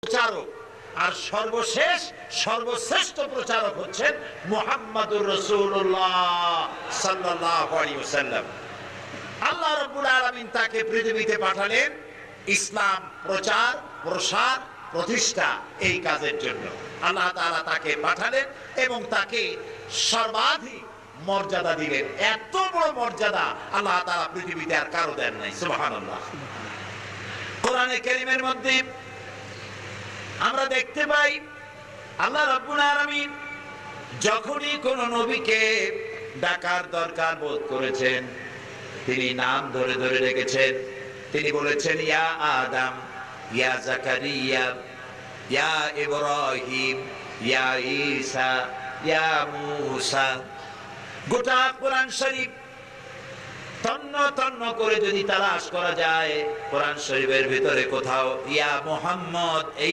প্রচারক আর সর্বশেষ সর্বশ্রেষ্ঠ প্রচারক হচ্ছেন মুহাম্মাদুর রাসূলুল্লাহ সাল্লাল্লাহু আলাইহি ওয়াসাল্লাম। আল্লাহ রাব্বুল আলামিন তাকে পৃথিবীতে পাঠালেন ইসলাম প্রচার, প্রসার, প্রতিষ্ঠা এই কাজের জন্য। আল্লাহ তাআলা তাকে পাঠালেন এবং তাকে সর্বাধিক মর্যাদা দিলেন। এত বড় মর্যাদা আল্লাহ তাআলা পৃথিবীতে আর কারো দেন নাই। সুবহানাল্লাহ। কোরআনে কারীমের মধ্যে আমরা দেখতে পাই আল্লাহ রাব্বুল আলামিন যখনই কোন নবীকে ডাকার দরকার বোধ করেছেন, তিনি নাম ধরে ধরে ডেকেছেন। তিনি বলেছেন ইয়া আদম, ইয়া জাকারিয়া, ইয়া ইব্রাহিম, ইয়া ঈসা, ইয়া মূসা। গোটা কোরআন শরীফ তন্ন তন্ন করে যদি তালাশ করা যায়, কোরআন শরীফের ভিতরে কোথাও ইয়া মুহাম্মদ